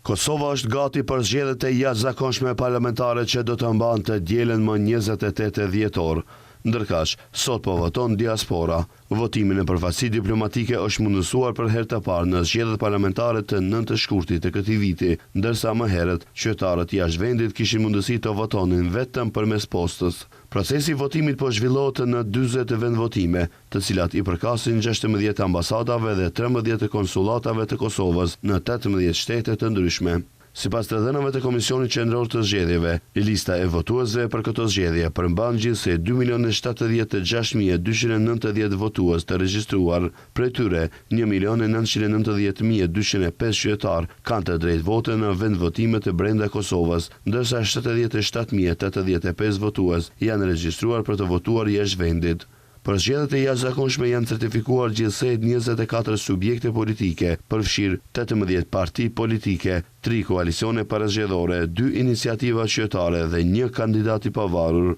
Kosova është gati për zgjedhjet e jashtëzakonshme parlamentare që do të mbante dielën më 28 dhjetor. Ndërkaq, sot po voton diaspora. Votimi në përfaqësi diplomatike është mundësuar për herë të parë në zgjedhjet parlamentare të 9 shkurtit të këtij viti, ndërsa më herët qytetarët jashtë vendit kishin mundësi të votonin vetëm përmes postës. Procesi i votimit po zhvillohet në 40 vendvotime, të cilat i përkasin 16 ambasadave dhe 13 konsullatave të Kosovës në 18 shtete të ndryshme. Sipas të dhënave të Komisionit Qendror të Zgjedhjeve, lista e votuesve për këto zgjedhje përmban gjithsej 2.076.290 votues të regjistruar, prej tyre 1.990.205 qytetar kanë të drejtë vote në vendvotime të brenda Kosovës, ndërsa 77.085 votues janë regjistruar për të votuar jashtë vendit. Për zgjedhjet e jashtëzakonshme janë certifikuar gjithsej 24 subjekte politike, përfshirë 18 parti politike, 3 koalicione parazgjedhore, 2 iniciativa qytetare dhe 1 kandidat i pavarur.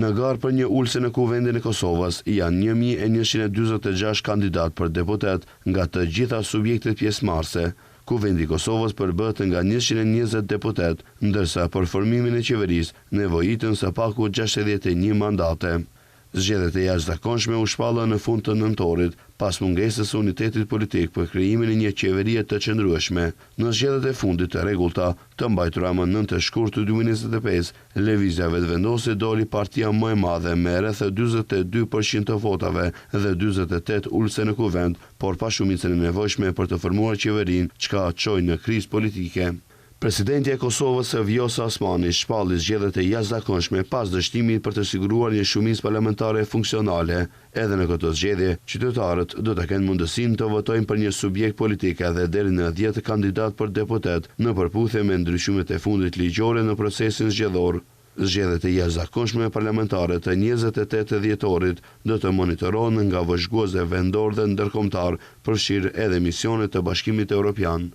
Në garë për një ulse në Kuvendin e Kosovës janë 1.146 kandidat për deputet nga të gjitha subjektet pjesëmarrëse. Kuvendi i Kosovës përbëhet nga 120 deputet, ndërsa për formimin e qeverisë nevojiten së paku 61 mandate. Zgjedhjet e jashtëzakonshme u shpallën në fund të nëntorit, pas mungesës së unitetit politik për krijimin e një qeverie të qëndrueshme. Në zgjedhjet e fundit të rregullta, të mbajtura më 9 shkurt 2025, lëvizja vetëvendose doli partia më e madhe me rreth 42% të votave dhe 48 ulse në kuvend, por pa shumicën e nevojshme për të formuar qeverinë, çka çoi në krizë politike. Presidenti e Kosovës Vjosa Osmani shpalli zgjedhjet e jashtëzakonshme pas dështimit për të siguruar një shumicë parlamentare funksionale. Edhe në këtë zgjedhje, qytetarët do të kenë mundësinë të votojnë për një subjekt politik dhe deri në 10 kandidat për deputet, në përputhje me ndryshimet e fundit ligjore në procesin zgjedhor. Zgjedhjet e jashtëzakonshme parlamentare të 28 dhjetorit do të monitorohen nga vëzhguesve vendor dhe ndërkombëtar, përfshirë edhe misionet të Bashkimit Evropian.